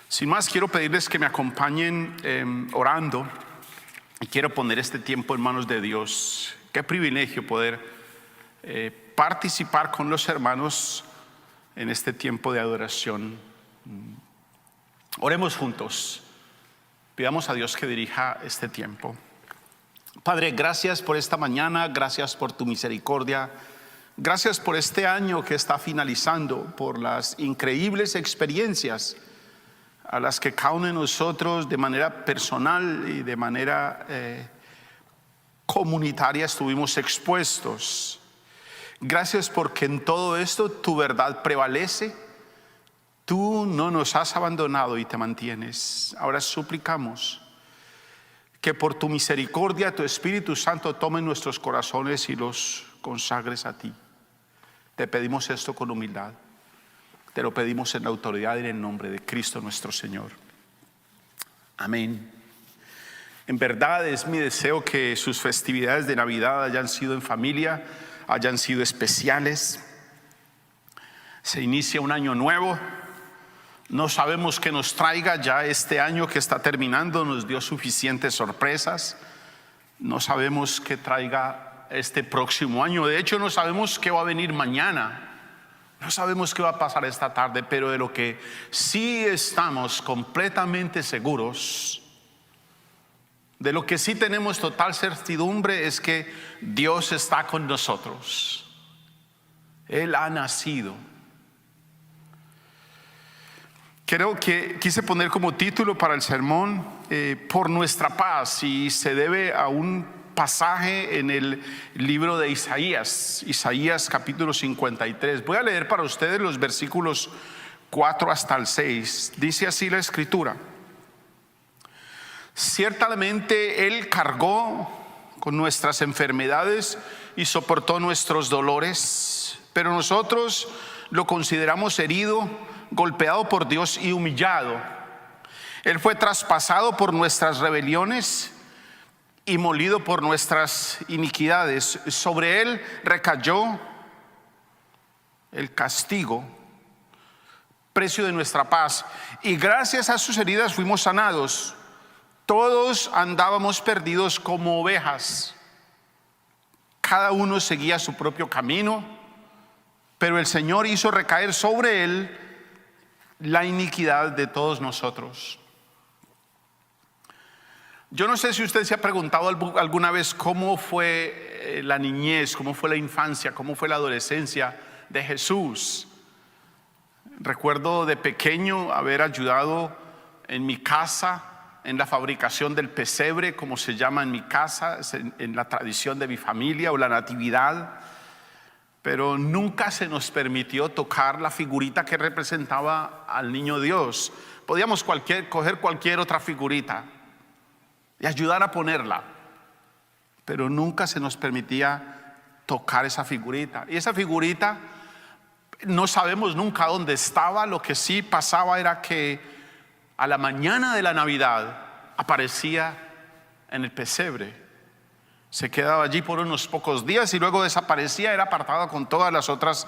Sin más, quiero pedirles que me acompañen orando y quiero poner este tiempo en manos de Dios. Qué privilegio poder participar con los hermanos en este tiempo de adoración. Oremos juntos. Pidamos a Dios que dirija este tiempo. Padre, gracias por esta mañana, gracias por tu misericordia, gracias por este año que está finalizando, por las increíbles experiencias a las que cada uno de nosotros de manera personal y de manera comunitaria estuvimos expuestos. Gracias porque en todo esto tu verdad prevalece. Tú no nos has abandonado y te mantienes. Ahora suplicamos que por tu misericordia tu Espíritu Santo tome nuestros corazones y los consagres a ti. Te pedimos esto con humildad. Te lo pedimos en la autoridad y en el nombre de Cristo nuestro Señor. Amén. En verdad es mi deseo que sus festividades de Navidad hayan sido en familia, hayan sido especiales. Se inicia un año nuevo. No sabemos qué nos traiga ya este año que está terminando. Nos dio suficientes sorpresas. No sabemos qué traiga este próximo año. De hecho, no sabemos qué va a venir mañana. No sabemos qué va a pasar esta tarde, pero de lo que sí estamos completamente seguros, de lo que sí tenemos total certidumbre, es que Dios está con nosotros. Él ha nacido. Creo que quise poner como título para el sermón por nuestra paz, y se debe a un pasaje en el libro de Isaías capítulo 53. Voy a leer para ustedes los versículos 4 hasta el 6. Dice así la escritura: ciertamente Él cargó con nuestras enfermedades y soportó nuestros dolores, pero nosotros lo consideramos herido, golpeado por Dios y humillado. Él fue traspasado por nuestras rebeliones y molido por nuestras iniquidades. Sobre Él recayó el castigo, precio de nuestra paz, y gracias a sus heridas fuimos sanados. Todos andábamos perdidos como ovejas, cada uno seguía su propio camino, pero el Señor hizo recaer sobre Él la iniquidad de todos nosotros. Yo no sé si usted se ha preguntado alguna vez cómo fue la niñez, cómo fue la infancia, cómo fue la adolescencia de Jesús. Recuerdo de pequeño haber ayudado en mi casa en la fabricación del pesebre, como se llama en mi casa, en la tradición de mi familia, o la natividad. Pero nunca se nos permitió tocar la figurita que representaba al niño Dios. Podíamos coger cualquier otra figurita y ayudar a ponerla, pero nunca se nos permitía tocar esa figurita. Y esa figurita no sabemos nunca dónde estaba. Lo que sí pasaba era que a la mañana de la Navidad aparecía en el pesebre. Se quedaba allí por unos pocos días y luego desaparecía. Era apartado con todas las otras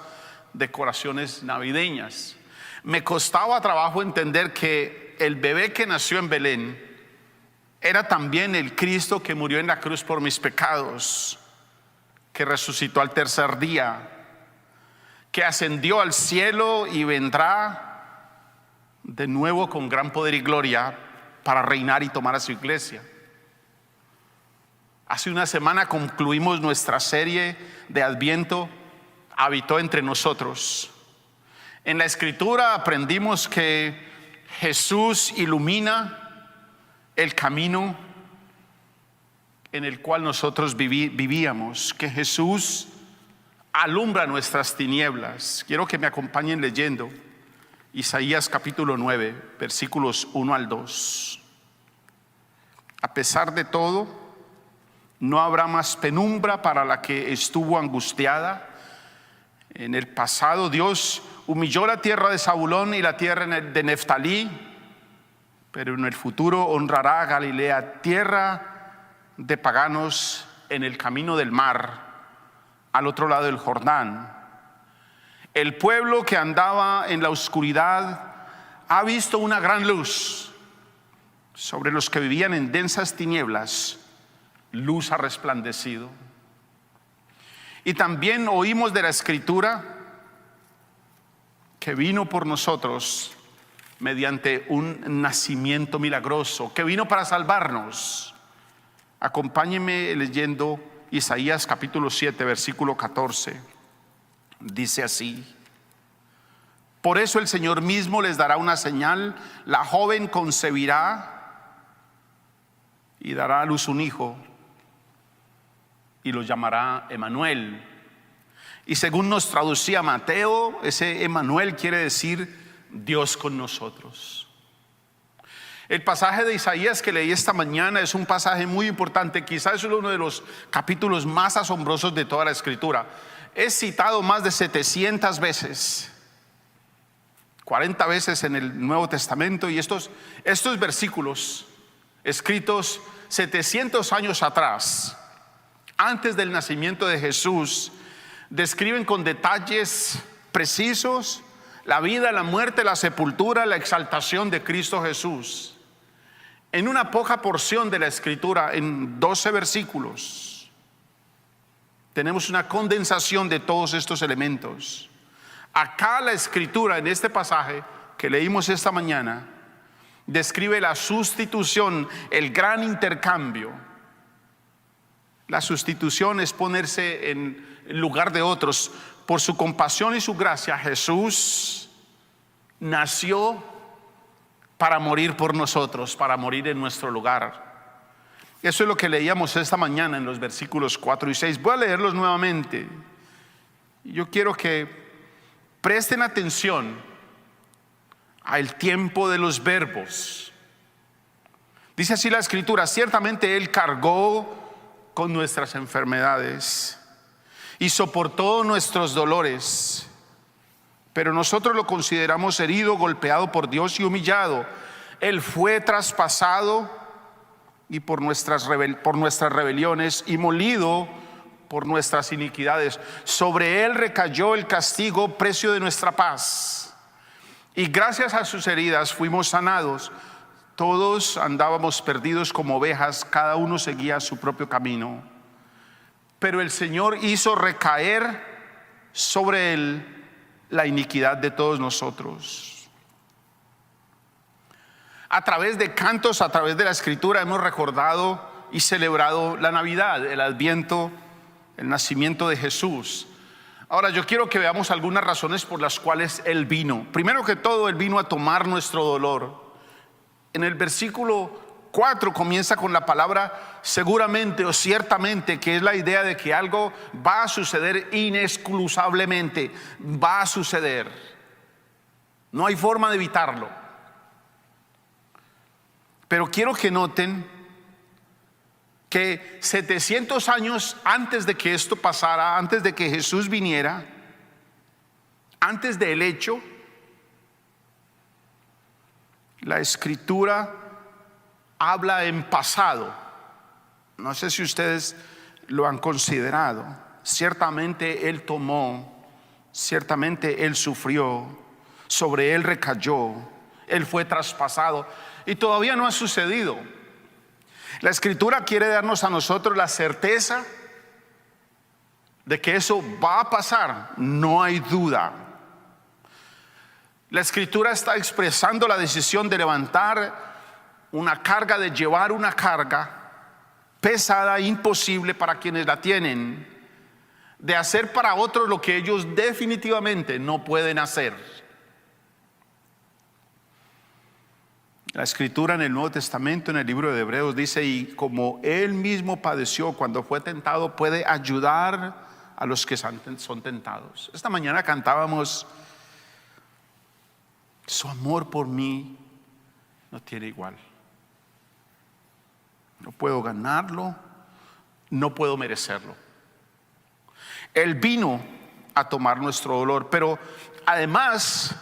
decoraciones navideñas. Me costaba trabajo entender que el bebé que nació en Belén era también el Cristo que murió en la cruz por mis pecados, que resucitó al tercer día, que ascendió al cielo y vendrá de nuevo con gran poder y gloria para reinar y tomar a su iglesia. Hace una semana concluimos nuestra serie de Adviento, Habitó entre nosotros. En la Escritura aprendimos que Jesús ilumina el camino en el cual nosotros vivíamos, que Jesús alumbra nuestras tinieblas. Quiero que me acompañen leyendo Isaías capítulo 9, versículos 1 al 2. A pesar de todo, no habrá más penumbra para la que estuvo angustiada. En el pasado Dios humilló la tierra de Zabulón y la tierra de Neftalí, pero en el futuro honrará a Galilea, tierra de paganos, en el camino del mar, al otro lado del Jordán. El pueblo que andaba en la oscuridad ha visto una gran luz. Sobre los que vivían en densas tinieblas, luz ha resplandecido. Y también oímos de la Escritura que vino por nosotros mediante un nacimiento milagroso, que vino para salvarnos. Acompáñenme leyendo Isaías capítulo 7, versículo 14. Dice así: por eso el Señor mismo les dará una señal, la joven concebirá y dará a luz un hijo y lo llamará Emanuel. Y según nos traducía Mateo, ese Emanuel quiere decir Dios con nosotros. El pasaje de Isaías que leí esta mañana es un pasaje muy importante, quizás es uno de los capítulos más asombrosos de toda la Escritura. Es citado más de 700 veces, 40 veces en el Nuevo Testamento, y estos versículos escritos 700 años atrás, antes del nacimiento de Jesús, describen con detalles precisos la vida, la muerte, la sepultura, la exaltación de Cristo Jesús. En una poca porción de la Escritura, en 12 versículos, tenemos una condensación de todos estos elementos. Acá la Escritura, en este pasaje que leímos esta mañana, describe la sustitución, el gran intercambio. La sustitución es ponerse en lugar de otros. Por su compasión y su gracia, Jesús nació para morir por nosotros, para morir en nuestro lugar. Eso es lo que leíamos esta mañana en los versículos 4 y 6. Voy a leerlos nuevamente. Yo quiero que presten atención al tiempo de los verbos. Dice así la Escritura: ciertamente Él cargó con nuestras enfermedades y soportó nuestros dolores, pero nosotros lo consideramos herido, golpeado por Dios y humillado. Él fue traspasado y por nuestras rebeliones y molido por nuestras iniquidades. Sobre Él recayó el castigo, precio de nuestra paz, y gracias a sus heridas fuimos sanados. Todos andábamos perdidos como ovejas, cada uno seguía su propio camino, pero el Señor hizo recaer sobre Él la iniquidad de todos nosotros. A través de cantos, a través de la Escritura, hemos recordado y celebrado la Navidad, el Adviento, el nacimiento de Jesús. Ahora yo quiero que veamos algunas razones por las cuales Él vino. Primero que todo, Él vino a tomar nuestro dolor. En el versículo 4 comienza con la palabra seguramente o ciertamente, que es la idea de que algo va a suceder inexcusablemente. Va a suceder. No hay forma de evitarlo. Pero quiero que noten que 700 años antes de que esto pasara, antes de que Jesús viniera, antes del hecho, la Escritura habla en pasado. No sé si ustedes lo han considerado. Ciertamente Él tomó, ciertamente Él sufrió, sobre Él recayó, Él fue traspasado, y todavía no ha sucedido. La Escritura quiere darnos a nosotros la certeza de que eso va a pasar, no hay duda. La Escritura está expresando la decisión de levantar una carga, de llevar una carga pesada, imposible para quienes la tienen, de hacer para otros lo que ellos definitivamente no pueden hacer. La Escritura en el Nuevo Testamento, en el libro de Hebreos, dice: y como Él mismo padeció cuando fue tentado, puede ayudar a los que son tentados. Esta mañana cantábamos: su amor por mí no tiene igual. No puedo ganarlo, no puedo merecerlo. Él vino a tomar nuestro dolor, pero además,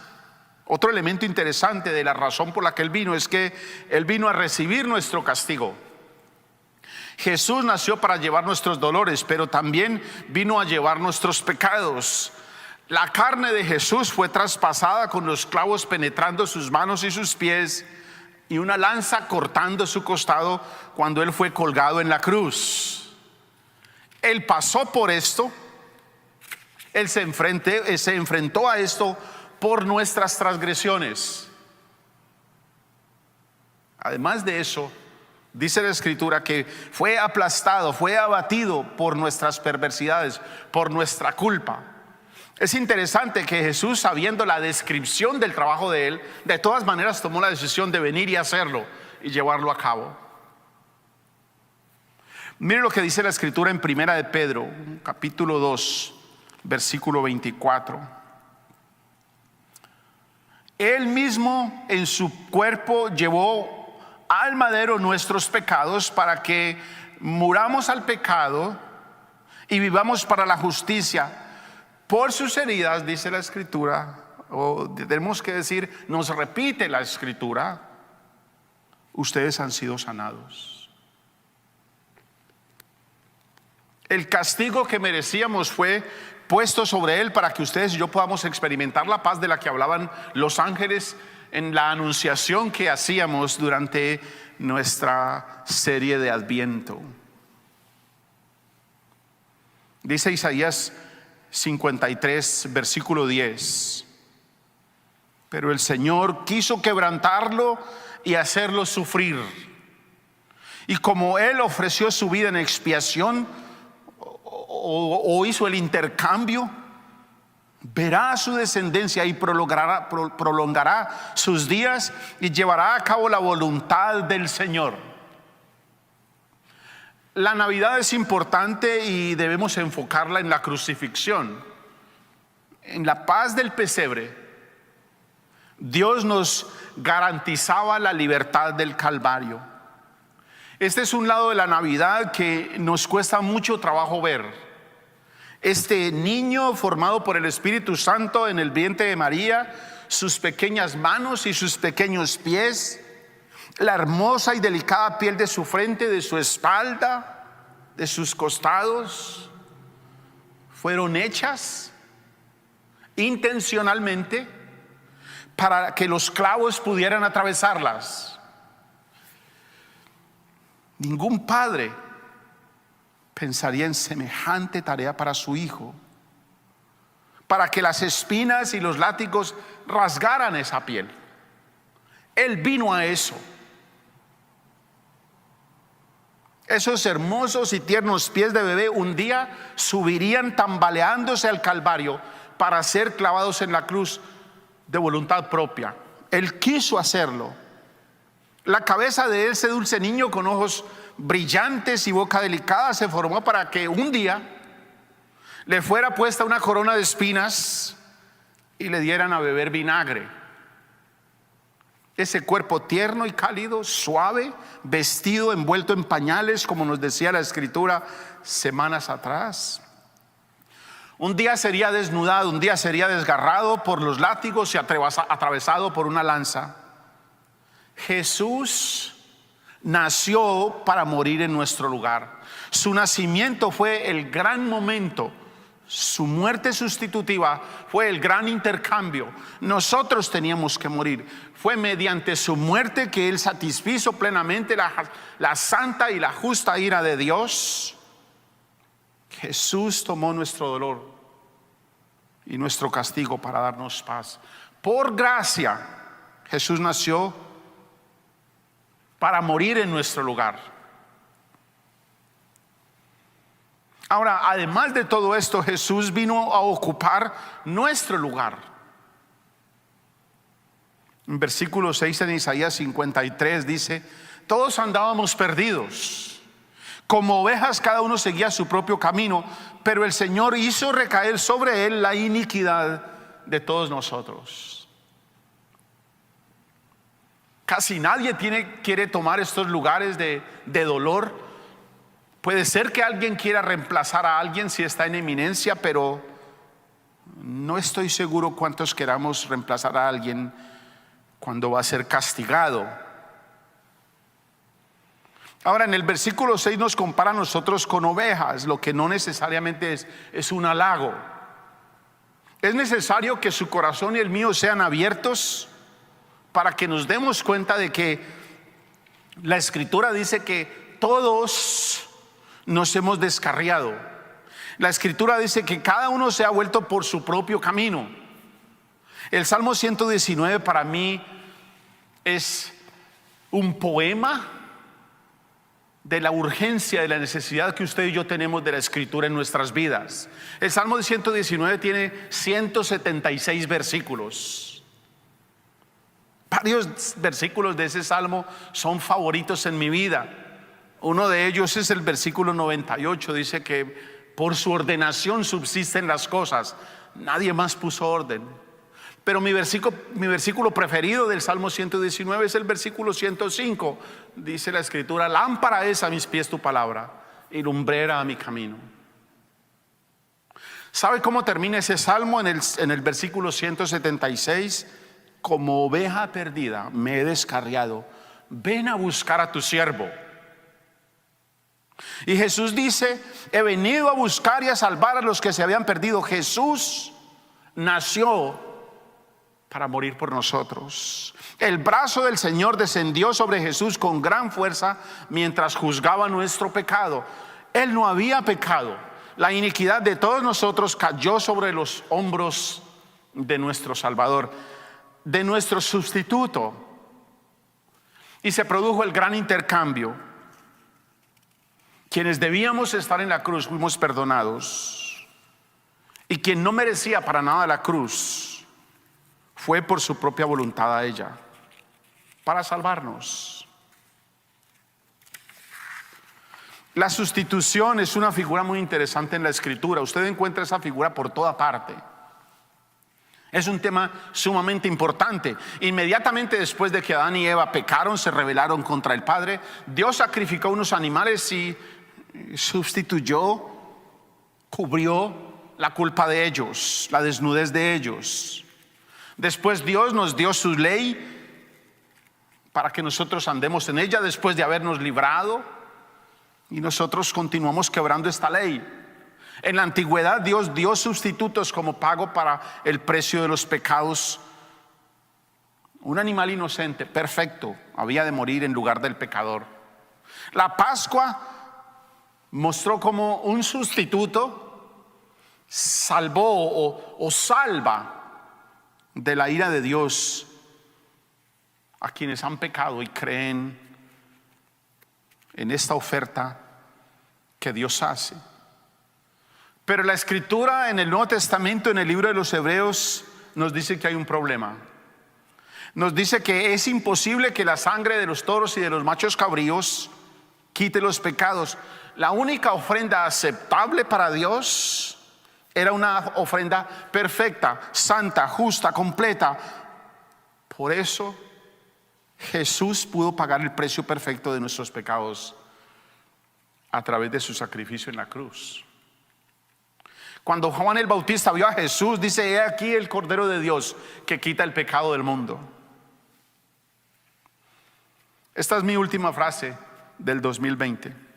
otro elemento interesante de la razón por la que Él vino es que Él vino a recibir nuestro castigo. Jesús nació para llevar nuestros dolores, pero también vino a llevar nuestros pecados. La carne de Jesús fue traspasada con los clavos penetrando sus manos y sus pies, y una lanza cortando su costado cuando Él fue colgado en la cruz. Él pasó por esto, Él se enfrentó a esto por nuestras transgresiones. Además de eso, dice la Escritura que fue aplastado, fue abatido por nuestras perversidades, por nuestra culpa. Es interesante que Jesús, sabiendo la descripción del trabajo de Él, de todas maneras tomó la decisión de venir y hacerlo y llevarlo a cabo. Miren lo que dice la Escritura en Primera de Pedro, capítulo 2, versículo 24. Él mismo en su cuerpo llevó al madero nuestros pecados para que muramos al pecado y vivamos para la justicia. Por sus heridas, dice la Escritura, o tenemos que decir, nos repite la Escritura, ustedes han sido sanados. El castigo que merecíamos fue puesto sobre Él para que ustedes y yo podamos experimentar la paz de la que hablaban los ángeles en la anunciación que hacíamos durante nuestra serie de Adviento. Dice Isaías 53, versículo 10: pero el Señor quiso quebrantarlo y hacerlo sufrir, y como Él ofreció su vida en expiación o hizo el intercambio, verá a su descendencia y prolongará sus días y llevará a cabo la voluntad del Señor. La Navidad es importante y debemos enfocarla en la crucifixión, en la paz del pesebre. Dios nos garantizaba la libertad del Calvario. Este es un lado de la Navidad que nos cuesta mucho trabajo ver. Este niño formado por el Espíritu Santo en el vientre de María, sus pequeñas manos y sus pequeños pies, la hermosa y delicada piel de su frente, de su espalda, de sus costados, fueron hechas intencionalmente para que los clavos pudieran atravesarlas. Ningún padre pensaría en semejante tarea para su hijo, para que las espinas y los látigos rasgaran esa piel. Él vino a eso. Esos hermosos y tiernos pies de bebé un día subirían tambaleándose al Calvario para ser clavados en la cruz de voluntad propia. Él quiso hacerlo. La cabeza de ese dulce niño con ojos brillantes y boca delicada se formó para que un día le fuera puesta una corona de espinas y le dieran a beber vinagre. Ese cuerpo tierno y cálido, suave, vestido, envuelto en pañales, como nos decía la Escritura semanas atrás. Un día sería desnudado, un día sería desgarrado por los látigos y atravesado por una lanza. Jesús nació para morir en nuestro lugar. Su nacimiento fue el gran momento. Su muerte sustitutiva fue el gran intercambio. Nosotros teníamos que morir. Fue mediante su muerte que Él satisfizo plenamente la santa y la justa ira de Dios. Jesús tomó nuestro dolor y nuestro castigo para darnos paz. Por gracia, Jesús nació para morir en nuestro lugar. Ahora, además de todo esto, Jesús vino a ocupar nuestro lugar. En versículo 6 en Isaías 53 dice: todos andábamos perdidos, como ovejas cada uno seguía su propio camino, pero el Señor hizo recaer sobre él la iniquidad de todos nosotros. Casi nadie quiere tomar estos lugares de dolor. Puede ser que alguien quiera reemplazar a alguien si está en eminencia, pero no estoy seguro cuántos queramos reemplazar a alguien cuando va a ser castigado. Ahora, en el versículo 6 nos compara a nosotros con ovejas, lo que no necesariamente es un halago. Es necesario que su corazón y el mío sean abiertos para que nos demos cuenta de que la Escritura dice que todos nos hemos descarriado. La Escritura dice que cada uno se ha vuelto por su propio camino. El Salmo 119 para mí es un poema de la urgencia, de la necesidad que usted y yo tenemos de la Escritura en nuestras vidas. El Salmo 119 tiene 176 versículos. Varios versículos de ese Salmo son favoritos en mi vida. Uno de ellos es el versículo 98, dice que por su ordenación subsisten las cosas, nadie más puso orden. Pero mi versículo preferido del Salmo 119 es el versículo 105. Dice la Escritura: lámpara es a mis pies tu palabra y lumbrera a mi camino. ¿Sabe cómo termina ese salmo? En el versículo 176: como oveja perdida me he descarriado, ven a buscar a tu siervo. Y Jesús dice: he venido a buscar y a salvar a los que se habían perdido. Jesús nació para morir por nosotros. El brazo del Señor descendió sobre Jesús con gran fuerza mientras juzgaba nuestro pecado. Él no había pecado. La iniquidad de todos nosotros cayó sobre los hombros de nuestro Salvador, de nuestro sustituto. Y se produjo el gran intercambio. Quienes debíamos estar en la cruz fuimos perdonados. Y quien no merecía para nada la cruz fue por su propia voluntad a ella, para salvarnos. La sustitución es una figura muy interesante en la Escritura. Usted encuentra esa figura por toda parte. Es un tema sumamente importante. Inmediatamente después de que Adán y Eva pecaron, se rebelaron contra el Padre, Dios sacrificó unos animales y sustituyó, cubrió la culpa de ellos, la desnudez de ellos. Después Dios nos dio su ley para que nosotros andemos en ella después de habernos librado, y nosotros continuamos quebrando esta ley. En la antigüedad Dios dio sustitutos como pago para el precio de los pecados. Un animal inocente, perfecto, había de morir en lugar del pecador. La Pascua mostró como un sustituto salvó o salva de la ira de Dios a quienes han pecado y creen en esta oferta que Dios hace. Pero la Escritura en el Nuevo Testamento, en el libro de los Hebreos, nos dice que hay un problema. Nos dice que es imposible que la sangre de los toros y de los machos cabríos quite los pecados. La única ofrenda aceptable para Dios era una ofrenda perfecta, santa, justa, completa. Por eso Jesús pudo pagar el precio perfecto de nuestros pecados a través de su sacrificio en la cruz. Cuando Juan el Bautista vio a Jesús, dice: he aquí el Cordero de Dios que quita el pecado del mundo. Esta es mi última frase del 2020.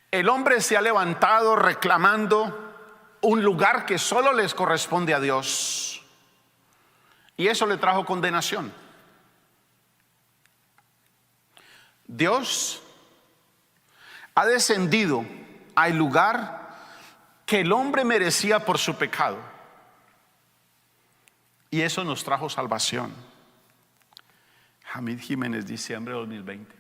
El hombre se ha levantado reclamando un lugar que solo les corresponde a Dios, y eso le trajo condenación. Dios ha descendido al lugar que el hombre merecía por su pecado, y eso nos trajo salvación. Hamid Jiménez, diciembre de 2020.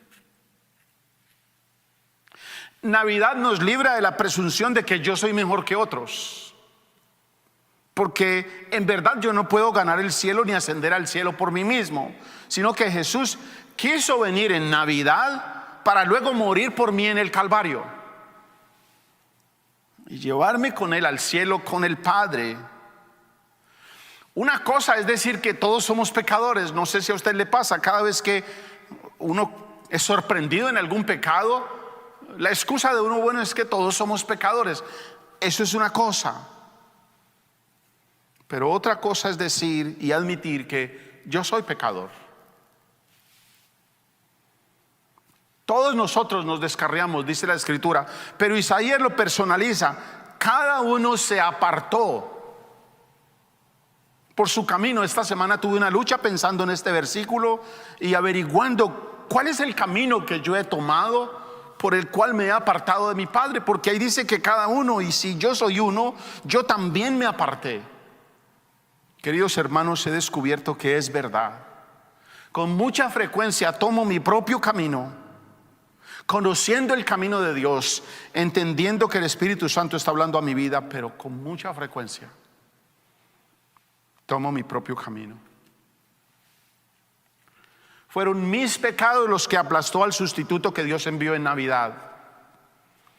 Navidad nos libra de la presunción de que yo soy mejor que otros, porque en verdad yo no puedo ganar el cielo ni ascender al cielo por mí mismo, sino que Jesús quiso venir en Navidad para luego morir por mí en el Calvario y llevarme con Él al cielo con el Padre. Una cosa es decir que todos somos pecadores. No sé si a usted le pasa, cada vez que uno es sorprendido en algún pecado, la excusa de uno, bueno, es que todos somos pecadores. Eso es una cosa. Pero otra cosa es decir y admitir que yo soy pecador. Todos nosotros nos descarriamos, dice la Escritura, pero Isaías lo personaliza. Cada uno se apartó por su camino. Esta semana tuve una lucha pensando en este versículo y averiguando cuál es el camino que yo he tomado por el cual me he apartado de mi Padre, porque ahí dice que cada uno, y si yo soy uno, yo también me aparté. Queridos hermanos, he descubierto que es verdad. Con mucha frecuencia tomo mi propio camino, conociendo el camino de Dios, entendiendo que el Espíritu Santo está hablando a mi vida, pero con mucha frecuencia tomo mi propio camino. Fueron mis pecados los que aplastó al sustituto que Dios envió en Navidad.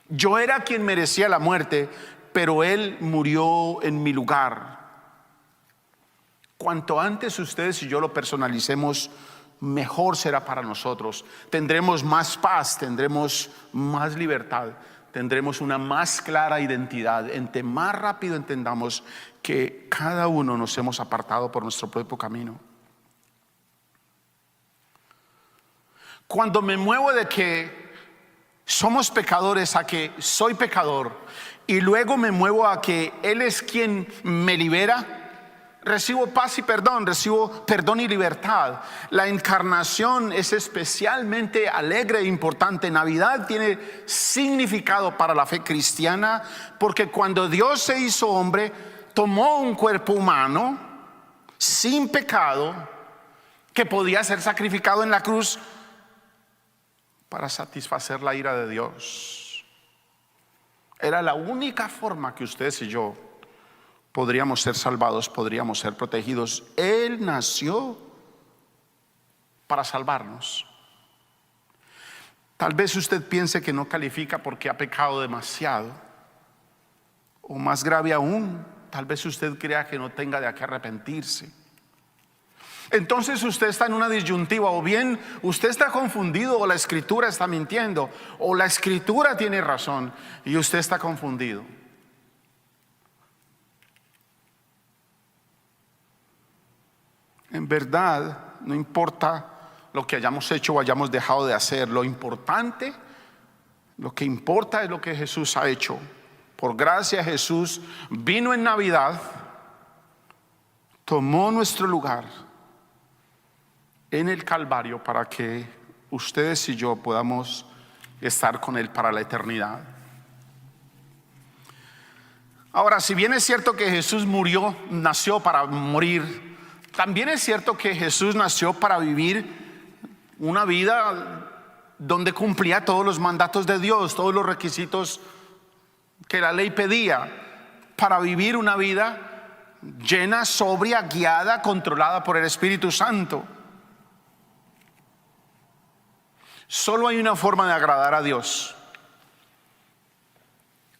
Yo era quien merecía la muerte, pero Él murió en mi lugar. Cuanto antes ustedes y yo lo personalicemos, mejor será para nosotros. Tendremos más paz, tendremos más libertad, tendremos una más clara identidad. Entre más rápido entendamos que cada uno nos hemos apartado por nuestro propio camino. Cuando me muevo de que somos pecadores a que soy pecador, y luego me muevo a que Él es quien me libera, recibo paz y perdón, recibo perdón y libertad. La encarnación es especialmente alegre e importante. Navidad tiene significado para la fe cristiana, porque cuando Dios se hizo hombre, tomó un cuerpo humano sin pecado que podía ser sacrificado en la cruz para satisfacer la ira de Dios. Era la única forma que ustedes y yo podríamos ser salvados, podríamos ser protegidos. Él nació para salvarnos. Tal vez usted piense que no califica porque ha pecado demasiado, o más grave aún, tal vez usted crea que no tenga de qué arrepentirse. Entonces usted está en una disyuntiva: o bien usted está confundido, o la Escritura está mintiendo, o la Escritura tiene razón y usted está confundido. En verdad, no importa lo que hayamos hecho o hayamos dejado de hacer, lo que importa es lo que Jesús ha hecho. Por gracia Jesús vino en Navidad, tomó nuestro lugar en el Calvario para que ustedes y yo podamos estar con Él para la eternidad. Ahora, si bien es cierto que Jesús nació para morir, también es cierto que Jesús nació para vivir una vida donde cumplía todos los mandatos de Dios, todos los requisitos que la ley pedía, para vivir una vida llena, sobria, guiada, controlada por el Espíritu Santo. Solo hay una forma de agradar a Dios: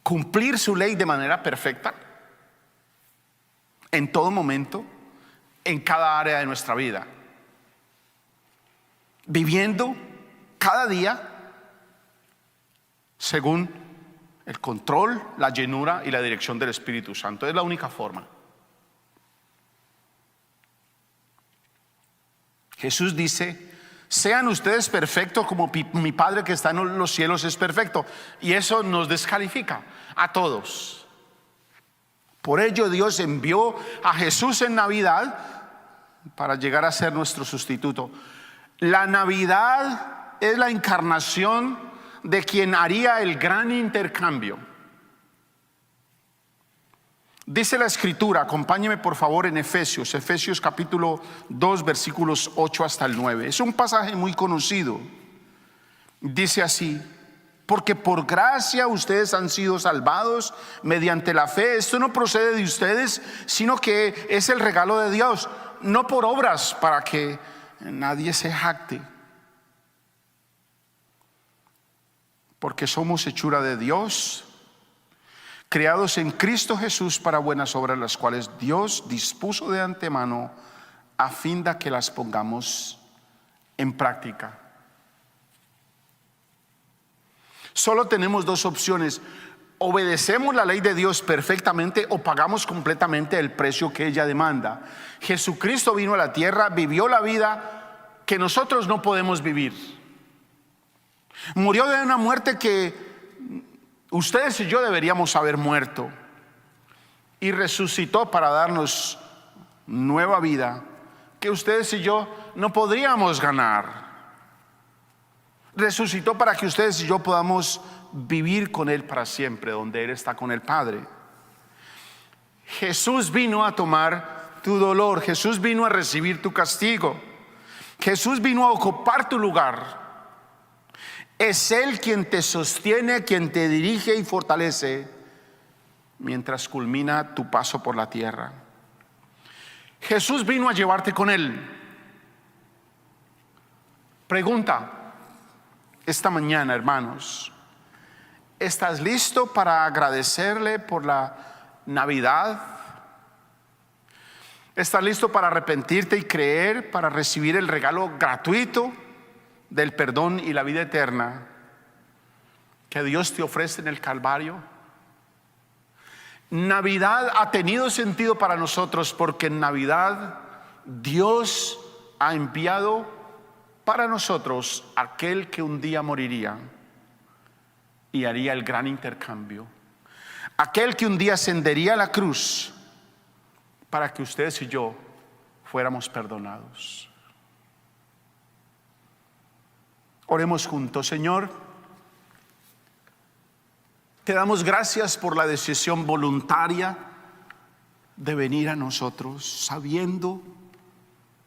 cumplir su ley de manera perfecta, en todo momento, en cada área de nuestra vida, viviendo cada día según el control, la llenura y la dirección del Espíritu Santo. Es la única forma. Jesús dice: sean ustedes perfectos como mi Padre que está en los cielos es perfecto. Y eso nos descalifica a todos. Por ello Dios envió a Jesús en Navidad para llegar a ser nuestro sustituto. La Navidad es la encarnación de quien haría el gran intercambio. Dice la Escritura, acompáñeme por favor en Efesios capítulo 2 versículos 8 hasta el 9. Es un pasaje muy conocido. Dice así: porque por gracia ustedes han sido salvados mediante la fe. Esto no procede de ustedes, sino que es el regalo de Dios, no por obras, para que nadie se jacte. Porque somos hechura de Dios, creados en Cristo Jesús para buenas obras, las cuales Dios dispuso de antemano a fin de que las pongamos en práctica. Solo tenemos dos opciones: obedecemos la ley de Dios perfectamente o pagamos completamente el precio que ella demanda. Jesucristo vino a la tierra, vivió la vida que nosotros no podemos vivir. Murió de una muerte que ustedes y yo deberíamos haber muerto y resucitó para darnos nueva vida que ustedes y yo no podríamos ganar. Resucitó para que ustedes y yo podamos vivir con Él para siempre, donde Él está con el Padre. Jesús vino a tomar tu dolor, Jesús vino a recibir tu castigo, Jesús vino a ocupar tu lugar. Es Él quien te sostiene, quien te dirige y fortalece mientras culmina tu paso por la tierra. Jesús vino a llevarte con Él. Pregunta esta mañana, hermanos, ¿estás listo para agradecerle por la Navidad? ¿Estás listo para arrepentirte y creer, para recibir el regalo gratuito del perdón y la vida eterna que Dios te ofrece en el Calvario? Navidad ha tenido sentido para nosotros porque en Navidad Dios ha enviado para nosotros aquel que un día moriría y haría el gran intercambio, aquel que un día ascendería a la cruz para que ustedes y yo fuéramos perdonados. Oremos juntos. Señor, te damos gracias por la decisión voluntaria de venir a nosotros, sabiendo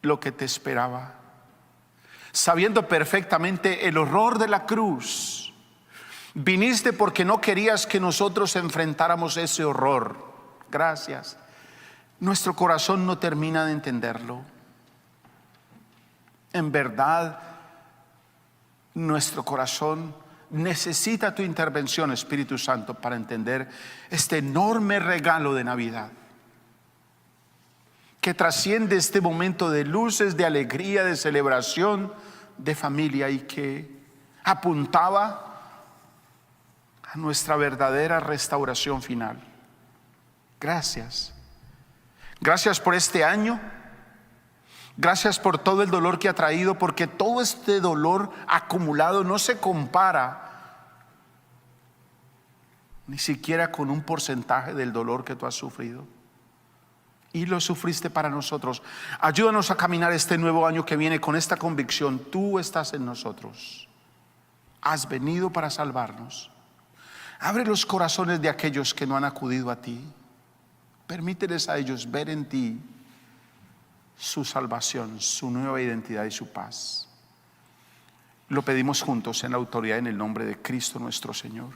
lo que te esperaba, sabiendo perfectamente el horror de la cruz. Viniste porque no querías que nosotros enfrentáramos ese horror. Gracias. Nuestro corazón no termina de entenderlo. En verdad, nuestro corazón necesita tu intervención, Espíritu Santo, para entender este enorme regalo de Navidad que trasciende este momento de luces, de alegría, de celebración, de familia, y que apuntaba a nuestra verdadera restauración final. Gracias. Gracias por este año. Gracias por todo el dolor que ha traído, porque todo este dolor acumulado no se compara ni siquiera con un porcentaje del dolor que tú has sufrido. Y lo sufriste para nosotros. Ayúdanos a caminar este nuevo año que viene con esta convicción: tú estás en nosotros. Has venido para salvarnos. Abre los corazones de aquellos que no han acudido a ti. Permíteles a ellos ver en ti su salvación, su nueva identidad y su paz. Lo pedimos juntos en la autoridad, en el nombre de Cristo nuestro Señor.